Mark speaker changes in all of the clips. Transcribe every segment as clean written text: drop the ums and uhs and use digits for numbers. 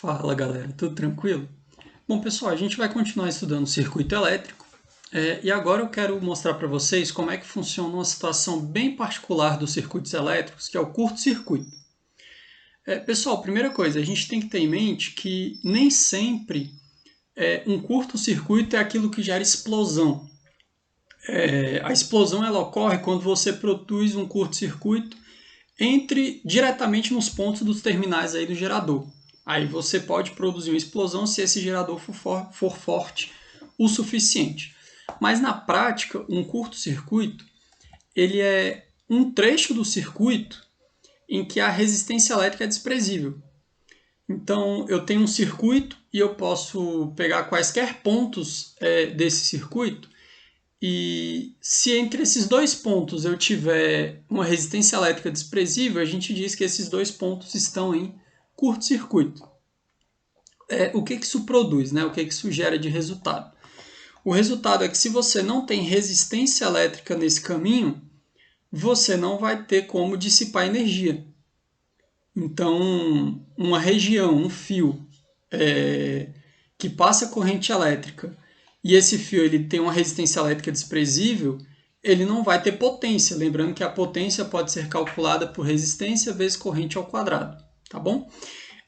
Speaker 1: Fala galera, tudo tranquilo? Bom pessoal, a gente vai continuar estudando circuito elétrico e agora eu quero mostrar para vocês como é que funciona uma situação bem particular dos circuitos elétricos, que é o curto-circuito. Pessoal, primeira coisa, a gente tem que ter em mente que nem sempre um curto-circuito é aquilo que gera explosão. A explosão ela ocorre quando você produz um curto-circuito diretamente nos pontos dos terminais aí do gerador. Aí você pode produzir uma explosão se esse gerador for forte o suficiente. Mas na prática, um curto-circuito ele é um trecho do circuito em que a resistência elétrica é desprezível. Então eu tenho um circuito e eu posso pegar quaisquer pontos desse circuito e se entre esses dois pontos eu tiver uma resistência elétrica desprezível, a gente diz que esses dois pontos estão em curto-circuito. O que isso produz, né? O que isso gera de resultado? O resultado é que se você não tem resistência elétrica nesse caminho, você não vai ter como dissipar energia. Então, uma região, um fio que passa corrente elétrica e esse fio ele tem uma resistência elétrica desprezível, ele não vai ter potência. Lembrando que a potência pode ser calculada por resistência vezes corrente ao quadrado, tá bom?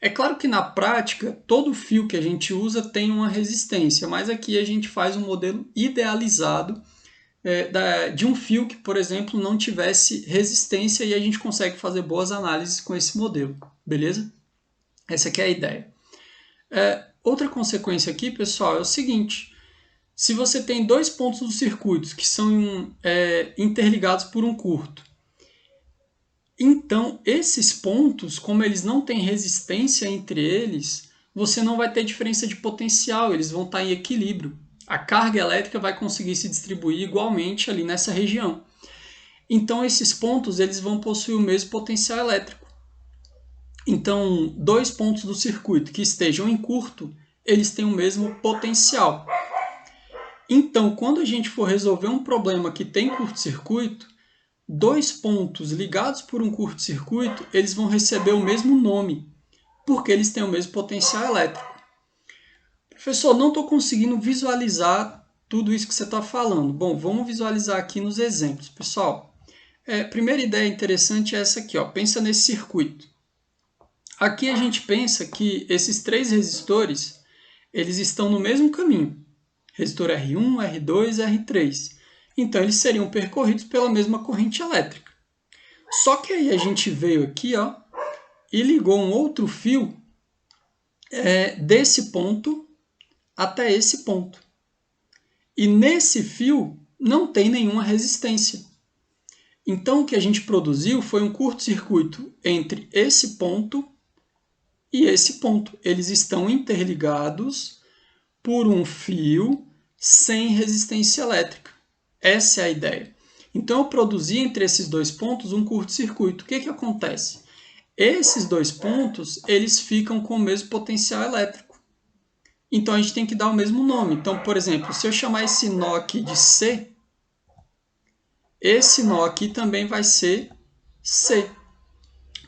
Speaker 1: É claro que na prática, todo fio que a gente usa tem uma resistência, mas aqui a gente faz um modelo idealizado de um fio que, por exemplo, não tivesse resistência e a gente consegue fazer boas análises com esse modelo, beleza? Essa aqui é a ideia. Outra consequência aqui, pessoal, é o seguinte: se você tem dois pontos do circuito que são interligados por um curto, então esses pontos, como eles não têm resistência entre eles, você não vai ter diferença de potencial, eles vão estar em equilíbrio. A carga elétrica vai conseguir se distribuir igualmente ali nessa região. Então esses pontos eles vão possuir o mesmo potencial elétrico. Então, dois pontos do circuito que estejam em curto, eles têm o mesmo potencial. Então, quando a gente for resolver um problema que tem curto-circuito, dois pontos ligados por um curto-circuito, eles vão receber o mesmo nome, porque eles têm o mesmo potencial elétrico. Professor, não estou conseguindo visualizar tudo isso que você está falando. Bom, vamos visualizar aqui nos exemplos. Pessoal, a primeira ideia interessante é essa aqui. Ó. Pensa nesse circuito. Aqui a gente pensa que esses três resistores eles estão no mesmo caminho. Resistor R1, R2 e R3. Então, eles seriam percorridos pela mesma corrente elétrica. Só que aí a gente veio aqui ó, e ligou um outro fio desse ponto até esse ponto. E nesse fio não tem nenhuma resistência. Então, o que a gente produziu foi um curto-circuito entre esse ponto e esse ponto. Eles estão interligados por um fio sem resistência elétrica. Essa é a ideia. Então, eu produzi entre esses dois pontos um curto-circuito. O que acontece? Esses dois pontos eles ficam com o mesmo potencial elétrico. Então, a gente tem que dar o mesmo nome. Então, por exemplo, se eu chamar esse nó aqui de C, esse nó aqui também vai ser C.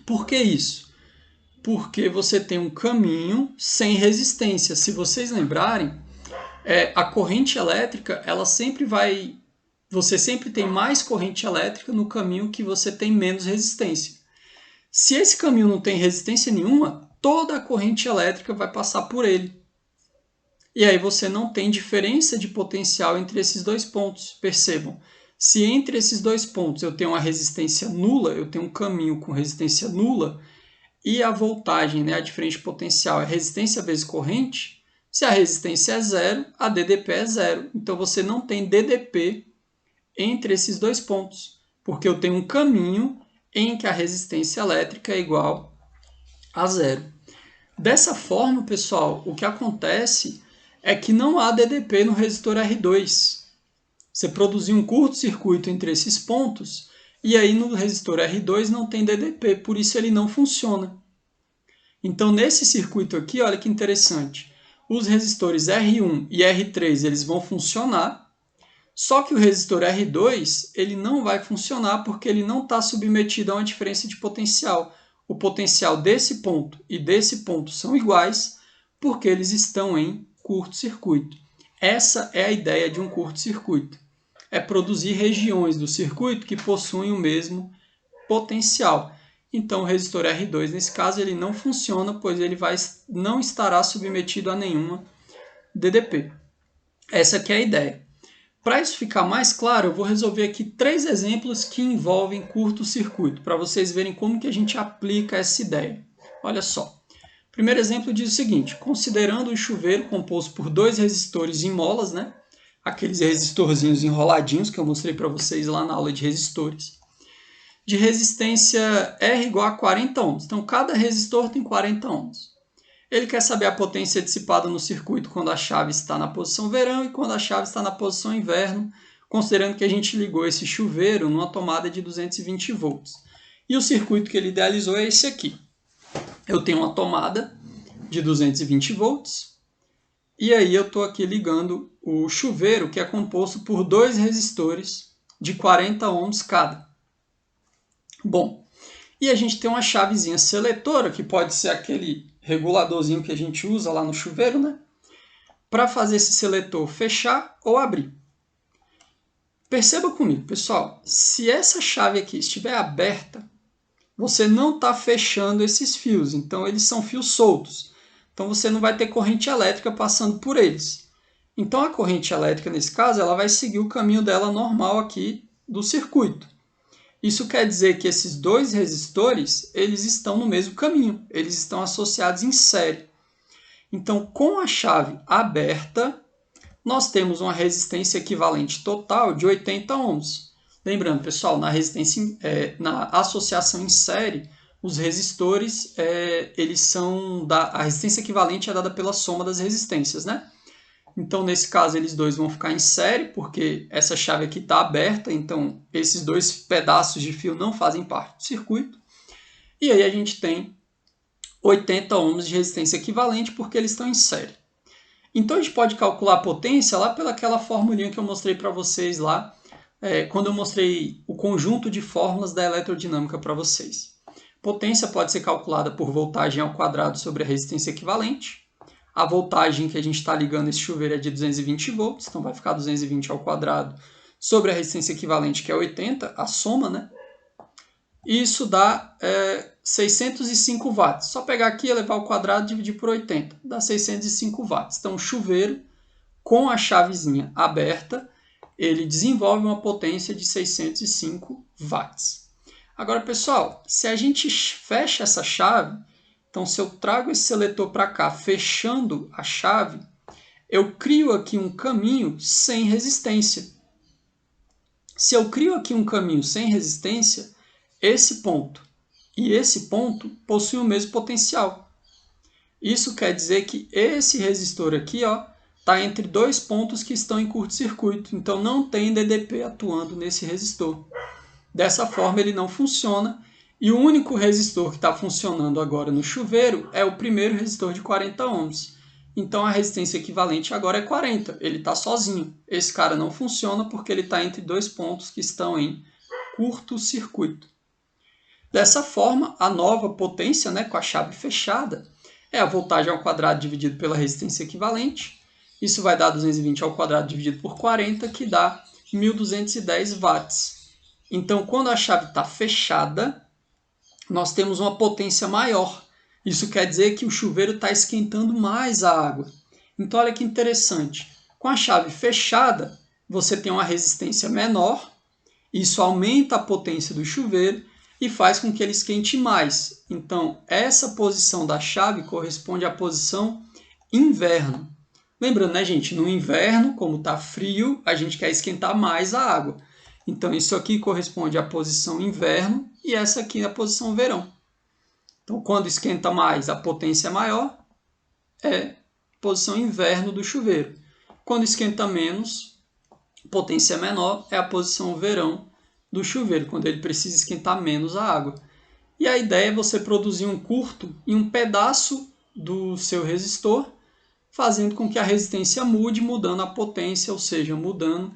Speaker 1: Por que isso? Porque você tem um caminho sem resistência. Se vocês lembrarem, a corrente elétrica, ela sempre vai... Você sempre tem mais corrente elétrica no caminho que você tem menos resistência. Se esse caminho não tem resistência nenhuma, toda a corrente elétrica vai passar por ele. E aí você não tem diferença de potencial entre esses dois pontos. Percebam, se entre esses dois pontos eu tenho uma resistência nula, eu tenho um caminho com resistência nula, e a voltagem, né, a diferença de potencial é resistência vezes corrente, se a resistência é zero, a DDP é zero. Então você não tem DDP entre esses dois pontos, porque eu tenho um caminho em que a resistência elétrica é igual a zero. Dessa forma, pessoal, o que acontece é que não há DDP no resistor R2. Você produziu um curto-circuito entre esses pontos, e aí no resistor R2 não tem DDP, por isso ele não funciona. Então, nesse circuito aqui, olha que interessante, os resistores R1 e R3 eles vão funcionar, só que o resistor R2 ele não vai funcionar porque ele não está submetido a uma diferença de potencial. o potencial desse ponto e desse ponto são iguais porque eles estão em curto-circuito. Essa é a ideia de um curto-circuito. É produzir regiões do circuito que possuem o mesmo potencial. Então, o resistor R2, nesse caso, ele não funciona, pois ele não estará submetido a nenhuma DDP. Essa aqui é a ideia. Para isso ficar mais claro, eu vou resolver aqui 3 exemplos que envolvem curto-circuito, para vocês verem como que a gente aplica essa ideia. Olha só. O primeiro exemplo diz o seguinte: considerando um chuveiro composto por 2 resistores em molas, né? Aqueles resistorzinhos enroladinhos que eu mostrei para vocês lá na aula de resistores, de resistência R igual a 40 ohms. Então, cada resistor tem 40 ohms. Ele quer saber a potência dissipada no circuito quando a chave está na posição verão e quando a chave está na posição inverno, considerando que a gente ligou esse chuveiro numa tomada de 220 volts. E o circuito que ele idealizou é esse aqui. Eu tenho uma tomada de 220 volts e aí eu estou aqui ligando o chuveiro, que é composto por 2 resistores de 40 ohms cada. Bom, e a gente tem uma chavezinha seletora, que pode ser aquele reguladorzinho que a gente usa lá no chuveiro, né? Para fazer esse seletor fechar ou abrir. Perceba comigo, pessoal, se essa chave aqui estiver aberta, você não está fechando esses fios, então eles são fios soltos. Então você não vai ter corrente elétrica passando por eles. Então a corrente elétrica, nesse caso, ela vai seguir o caminho dela normal aqui do circuito. Isso quer dizer que esses 2 resistores, eles estão no mesmo caminho, eles estão associados em série. Então, com a chave aberta, nós temos uma resistência equivalente total de 80 ohms. Lembrando, pessoal, na associação em série, os resistores, a resistência equivalente é dada pela soma das resistências, né? Então, nesse caso, eles dois vão ficar em série, porque essa chave aqui está aberta, então esses 2 pedaços de fio não fazem parte do circuito. E aí a gente tem 80 ohms de resistência equivalente, porque eles estão em série. Então, a gente pode calcular a potência lá pelaquela formulinha que eu mostrei para vocês lá, quando eu mostrei o conjunto de fórmulas da eletrodinâmica para vocês. Potência pode ser calculada por voltagem ao quadrado sobre a resistência equivalente. A voltagem que a gente está ligando esse chuveiro é de 220 volts, então vai ficar 220 ao quadrado sobre a resistência equivalente, que é 80, a soma, né? E isso dá 605 watts. Só pegar aqui, elevar ao quadrado e dividir por 80, dá 605 watts. Então, o chuveiro, com a chavezinha aberta, ele desenvolve uma potência de 605 watts. Agora, pessoal, se a gente fecha essa chave, então, se eu trago esse seletor para cá, fechando a chave, eu crio aqui um caminho sem resistência. Se eu crio aqui um caminho sem resistência, esse ponto e esse ponto possuem o mesmo potencial. Isso quer dizer que esse resistor aqui está entre 2 pontos que estão em curto-circuito, então não tem DDP atuando nesse resistor. Dessa forma, ele não funciona. E o único resistor que está funcionando agora no chuveiro é o primeiro resistor de 40 ohms. Então, a resistência equivalente agora é 40. Ele está sozinho. Esse cara não funciona porque ele está entre 2 pontos que estão em curto-circuito. Dessa forma, a nova potência, né, com a chave fechada, é a voltagem ao quadrado dividido pela resistência equivalente. Isso vai dar 220 ao quadrado dividido por 40, que dá 1.210 watts. Então, quando a chave está fechada, nós temos uma potência maior. Isso quer dizer que o chuveiro está esquentando mais a água. Então, olha que interessante. Com a chave fechada, você tem uma resistência menor. Isso aumenta a potência do chuveiro e faz com que ele esquente mais. Então, essa posição da chave corresponde à posição inverno. Lembrando, né, gente? No inverno, como está frio, a gente quer esquentar mais a água. Então, isso aqui corresponde à posição inverno e essa aqui é a posição verão. Então, quando esquenta mais, a potência é maior, é posição inverno do chuveiro. Quando esquenta menos, potência menor, é a posição verão do chuveiro, quando ele precisa esquentar menos a água. E a ideia é você produzir um curto em um pedaço do seu resistor, fazendo com que a resistência mude, mudando a potência, ou seja, mudando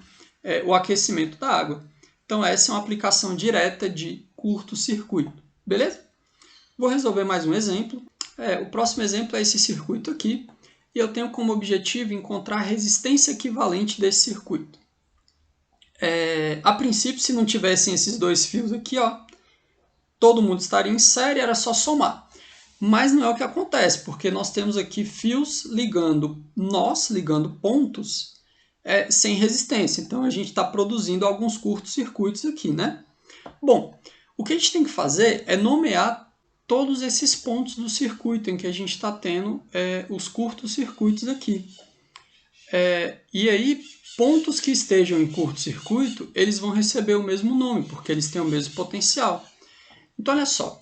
Speaker 1: o aquecimento da água. Então, essa é uma aplicação direta de curto-circuito. Beleza? Vou resolver mais um exemplo. O próximo exemplo é esse circuito aqui, e eu tenho como objetivo encontrar a resistência equivalente desse circuito. A princípio, se não tivessem esses dois fios aqui, ó, todo mundo estaria em série, era só somar. Mas não é o que acontece, porque nós temos aqui fios ligando pontos sem resistência. Então, a gente está produzindo alguns curtos-circuitos aqui, né? Bom, o que a gente tem que fazer é nomear todos esses pontos do circuito em que a gente está tendo os curtos-circuitos aqui. E aí, pontos que estejam em curto-circuito, eles vão receber o mesmo nome, porque eles têm o mesmo potencial. Então, olha só.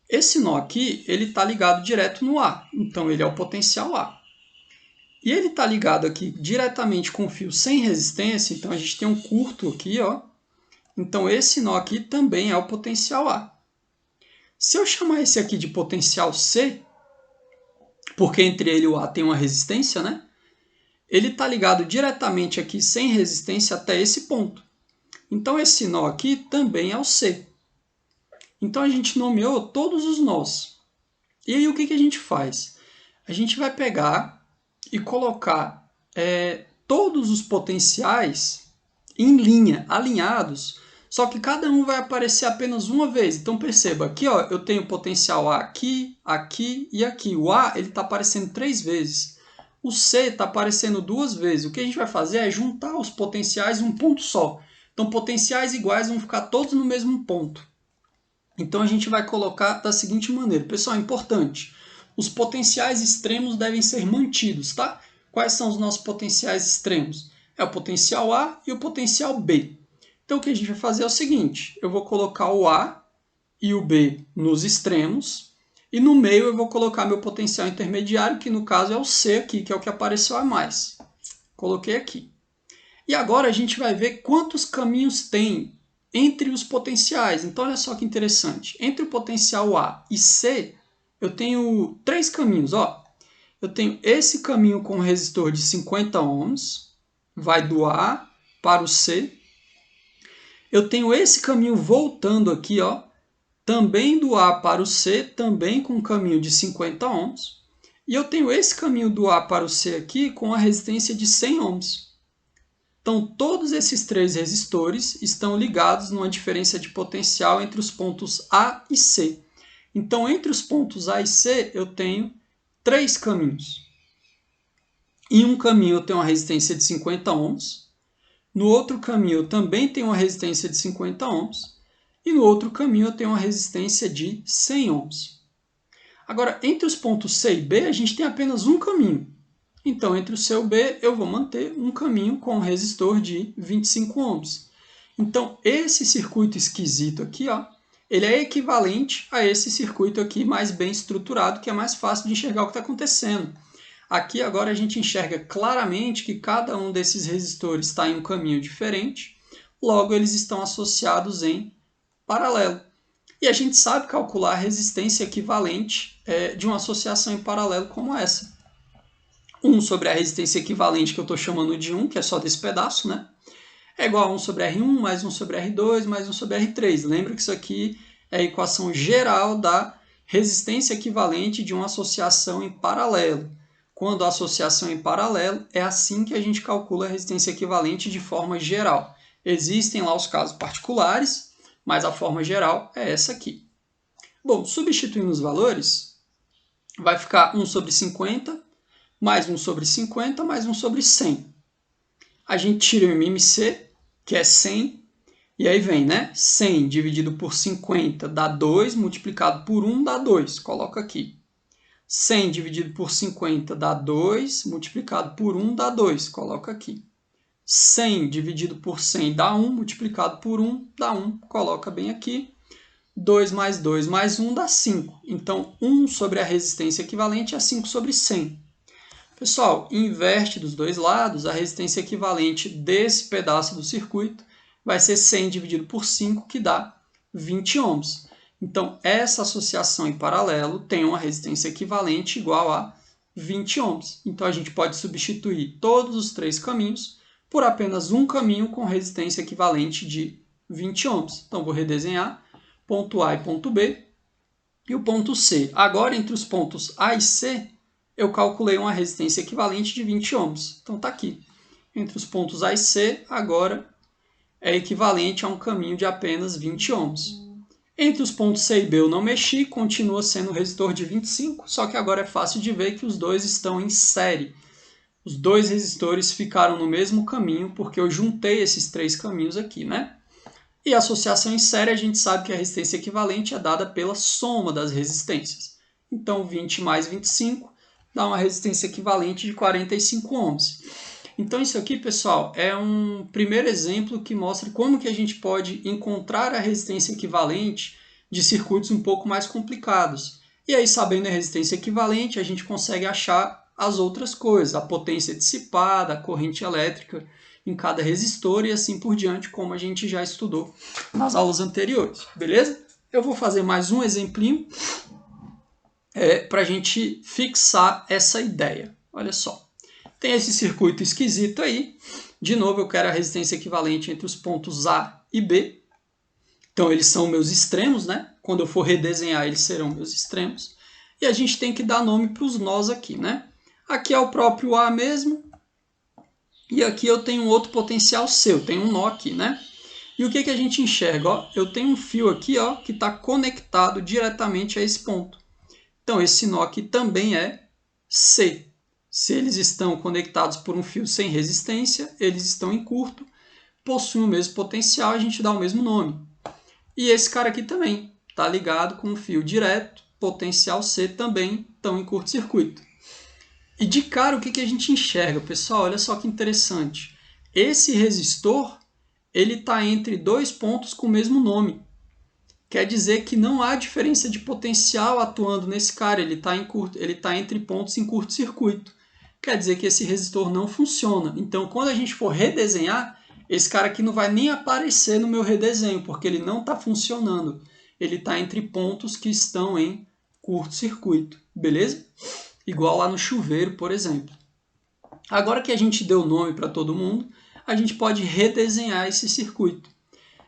Speaker 1: Esse nó aqui, ele está ligado direto no A, então ele é o potencial A. E ele está ligado aqui diretamente com o fio sem resistência, então a gente tem um curto aqui, ó. Então esse nó aqui também é o potencial A. Se eu chamar esse aqui de potencial C, porque entre ele e o A tem uma resistência, né? Ele está ligado diretamente aqui sem resistência até esse ponto. Então esse nó aqui também é o C. Então, a gente nomeou todos os nós. E aí, o que a gente faz? A gente vai pegar e colocar todos os potenciais em linha, alinhados, só que cada um vai aparecer apenas uma vez. Então, perceba, aqui ó, eu tenho potencial A aqui, aqui e aqui. O A está aparecendo 3 vezes. O C está aparecendo 2 vezes. O que a gente vai fazer é juntar os potenciais em um ponto só. Então, potenciais iguais vão ficar todos no mesmo ponto. Então, a gente vai colocar da seguinte maneira. Pessoal, é importante. Os potenciais extremos devem ser mantidos, tá? Quais são os nossos potenciais extremos? É o potencial A e o potencial B. Então, o que a gente vai fazer é o seguinte. Eu vou colocar o A e o B nos extremos. E no meio eu vou colocar meu potencial intermediário, que no caso é o C aqui, que é o que apareceu a mais. Coloquei aqui. E agora a gente vai ver quantos caminhos tem entre os potenciais. Então, olha só que interessante. Entre o potencial A e C, eu tenho 3 caminhos. Ó. Eu tenho esse caminho com resistor de 50 ohms, vai do A para o C. Eu tenho esse caminho voltando aqui, ó, também do A para o C, também com um caminho de 50 ohms. E eu tenho esse caminho do A para o C aqui com a resistência de 100 ohms. Então, todos esses 3 resistores estão ligados numa diferença de potencial entre os pontos A e C. Então, entre os pontos A e C, eu tenho 3 caminhos. Em um caminho, eu tenho uma resistência de 50 ohms. No outro caminho, eu também tenho uma resistência de 50 ohms. E no outro caminho, eu tenho uma resistência de 100 ohms. Agora, entre os pontos C e B, a gente tem apenas um caminho. Então, entre o C e o B, eu vou manter um caminho com um resistor de 25 ohms. Então, esse circuito esquisito aqui, ó, ele é equivalente a esse circuito aqui mais bem estruturado, que é mais fácil de enxergar o que está acontecendo. Aqui, agora, a gente enxerga claramente que cada um desses resistores está em um caminho diferente, logo, eles estão associados em paralelo. E a gente sabe calcular a resistência equivalente de uma associação em paralelo como essa. 1 sobre a resistência equivalente, que eu estou chamando de 1, que é só desse pedaço, né? É igual a 1 sobre R1, mais 1 sobre R2, mais 1 sobre R3. Lembra que isso aqui é a equação geral da resistência equivalente de uma associação em paralelo. Quando a associação é em paralelo, é assim que a gente calcula a resistência equivalente de forma geral. Existem lá os casos particulares, mas a forma geral é essa aqui. Bom, substituindo os valores, vai ficar 1 sobre 50, mais 1 sobre 50, mais 1 sobre 100. A gente tira o MMC, que é 100, e aí vem, né? 100 dividido por 50 dá 2, multiplicado por 1 dá 2. Coloca aqui. 100 dividido por 50 dá 2, multiplicado por 1 dá 2. Coloca aqui. 100 dividido por 100 dá 1, multiplicado por 1 dá 1. Coloca bem aqui. 2 mais 2 mais 1 dá 5. Então, 1 sobre a resistência equivalente é 5 sobre 100. Pessoal, inverte dos dois lados, a resistência equivalente desse pedaço do circuito vai ser 100 dividido por 5, que dá 20 ohms. Então, essa associação em paralelo tem uma resistência equivalente igual a 20 ohms. Então, a gente pode substituir todos os 3 caminhos por apenas um caminho com resistência equivalente de 20 ohms. Então, vou redesenhar ponto A e ponto B. E o ponto C. Agora, entre os pontos A e C, eu calculei uma resistência equivalente de 20 ohms. Então está aqui. Entre os pontos A e C, agora é equivalente a um caminho de apenas 20 ohms. Entre os pontos C e B eu não mexi, continua sendo um resistor de 25, só que agora é fácil de ver que os dois estão em série. Os dois resistores ficaram no mesmo caminho, porque eu juntei esses três caminhos aqui, né? E a associação em série, a gente sabe que a resistência equivalente é dada pela soma das resistências. Então, 20 mais 25 dá uma resistência equivalente de 45 ohms. Então, isso aqui, pessoal, é um primeiro exemplo que mostra como que a gente pode encontrar a resistência equivalente de circuitos um pouco mais complicados. E aí, sabendo a resistência equivalente, a gente consegue achar as outras coisas, a potência dissipada, a corrente elétrica em cada resistor e assim por diante, como a gente já estudou nas aulas anteriores, beleza? Eu vou fazer mais um exemplinho para a gente fixar essa ideia. Olha só, tem esse circuito esquisito aí. De novo, eu quero a resistência equivalente entre os pontos A e B. Então, eles são meus extremos, né? Quando eu for redesenhar, eles serão meus extremos. E a gente tem que dar nome para os nós aqui, né? Aqui é o próprio A mesmo. E aqui eu tenho um outro potencial C, eu tenho um nó aqui, né? E o que a gente enxerga? Ó, eu tenho um fio aqui, ó, que está conectado diretamente a esse ponto. Então, esse nó aqui também é C. Se eles estão conectados por um fio sem resistência, eles estão em curto, possuem o mesmo potencial, a gente dá o mesmo nome. E esse cara aqui também está ligado com um fio direto, potencial C também, estão em curto-circuito. E de cara, o que a gente enxerga, pessoal? Olha só que interessante. Esse resistor, ele está entre dois pontos com o mesmo nome. Quer dizer que não há diferença de potencial atuando nesse cara, ele está entre pontos em curto-circuito. Quer dizer que esse resistor não funciona. Então, quando a gente for redesenhar, esse cara aqui não vai nem aparecer no meu redesenho, porque ele não está funcionando. Ele está entre pontos que estão em curto-circuito, beleza? Igual lá no chuveiro, por exemplo. Agora que a gente deu nome para todo mundo, a gente pode redesenhar esse circuito.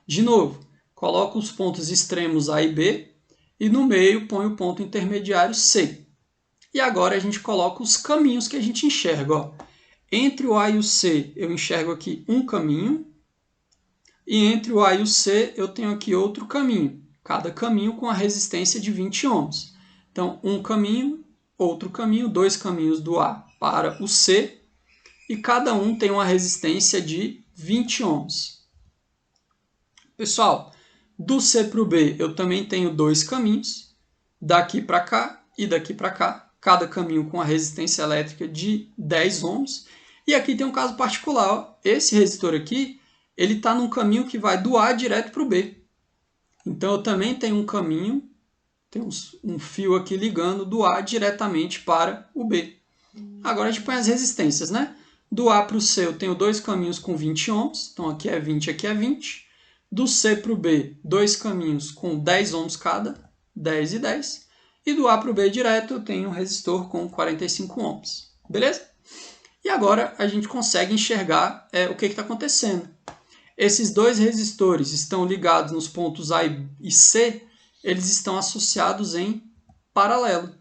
Speaker 1: De novo, coloco os pontos extremos A e B e no meio põe o ponto intermediário C. E agora a gente coloca os caminhos que a gente enxerga. Ó. Entre o A e o C eu enxergo aqui um caminho e entre o A e o C eu tenho aqui outro caminho. Cada caminho com a resistência de 20 ohms. Então, um caminho, outro caminho, dois caminhos do A para o C, e cada um tem uma resistência de 20 ohms. Pessoal, do C para o B eu também tenho dois caminhos, daqui para cá e daqui para cá, cada caminho com a resistência elétrica de 10 ohms. E aqui tem um caso particular, ó. Esse resistor aqui, ele está num caminho que vai do A direto para o B. Então eu também tenho um caminho, tem um fio aqui ligando do A diretamente para o B. Agora a gente põe as resistências, né? Do A para o C eu tenho dois caminhos com 20 ohms, então aqui é 20, aqui é 20. Do C para o B, dois caminhos com 10 ohms cada, 10 e 10. E do A para o B direto eu tenho um resistor com 45 ohms, beleza? E agora a gente consegue enxergar o que está acontecendo. Esses dois resistores estão ligados nos pontos A e C, eles estão associados em paralelo,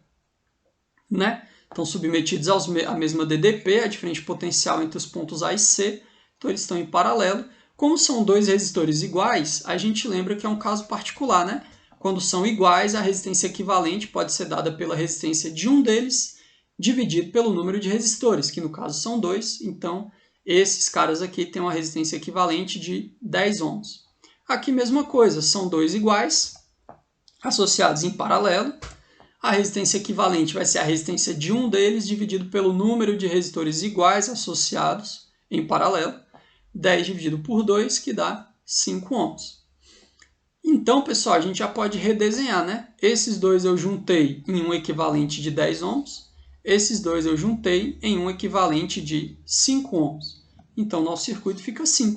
Speaker 1: né? Estão submetidos à mesma DDP, a diferença de potencial entre os pontos A e C, então eles estão em paralelo. Como são dois resistores iguais, a gente lembra que é um caso particular, né? Quando são iguais, a resistência equivalente pode ser dada pela resistência de um deles, dividido pelo número de resistores, que no caso são dois, então esses caras aqui têm uma resistência equivalente de 10 ohms. Aqui mesma coisa, são dois iguais, associados em paralelo. A resistência equivalente vai ser a resistência de um deles dividido pelo número de resistores iguais associados em paralelo. 10 dividido por 2, que dá 5 ohms. Então, pessoal, a gente já pode redesenhar, né? Esses dois eu juntei em um equivalente de 10 ohms. Esses dois eu juntei em um equivalente de 5 ohms. Então, nosso circuito fica assim.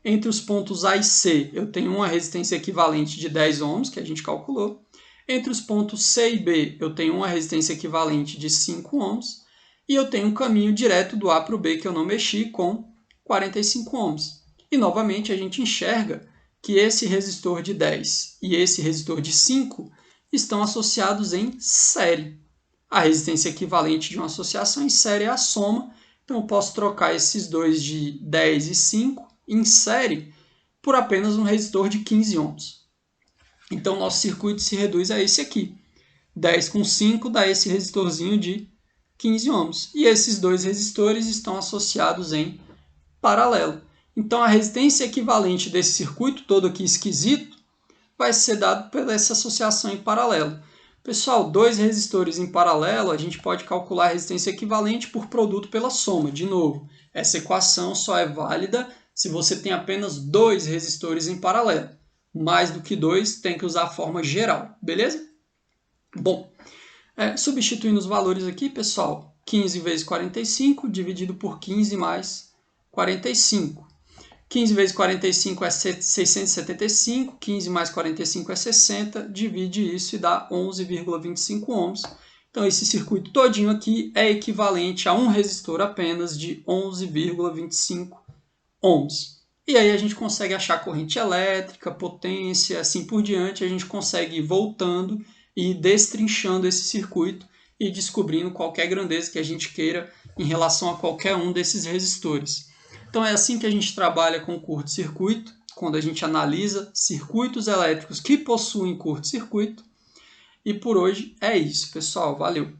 Speaker 1: Entre os pontos A e C, eu tenho uma resistência equivalente de 10 ohms, que a gente calculou. Entre os pontos C e B, eu tenho uma resistência equivalente de 5 ohms. E eu tenho um caminho direto do A para o B, que eu não mexi, com 45 ohms. E, novamente, a gente enxerga que esse resistor de 10 e esse resistor de 5 estão associados em série. A resistência equivalente de uma associação em série é a soma, então eu posso trocar esses dois de 10 e 5 em série por apenas um resistor de 15 ohms. Então, nosso circuito se reduz a esse aqui. 10 com 5 dá esse resistorzinho de 15 ohms. E esses dois resistores estão associados em paralelo. Então, a resistência equivalente desse circuito todo aqui esquisito vai ser dado por essa associação em paralelo. Pessoal, dois resistores em paralelo, a gente pode calcular a resistência equivalente por produto pela soma. De novo, essa equação só é válida se você tem apenas dois resistores em paralelo. Mais do que dois, tem que usar a forma geral, beleza? Bom, substituindo os valores aqui, pessoal, 15 vezes 45 dividido por 15 mais 45. 15 vezes 45 é 675, 15 mais 45 é 60, divide isso e dá 11,25 ohms. Então, esse circuito todinho aqui é equivalente a um resistor apenas de 11,25 ohms. E aí a gente consegue achar corrente elétrica, potência, assim por diante, a gente consegue ir voltando e destrinchando esse circuito e descobrindo qualquer grandeza que a gente queira em relação a qualquer um desses resistores. Então é assim que a gente trabalha com curto-circuito, quando a gente analisa circuitos elétricos que possuem curto-circuito. E por hoje é isso, pessoal. Valeu!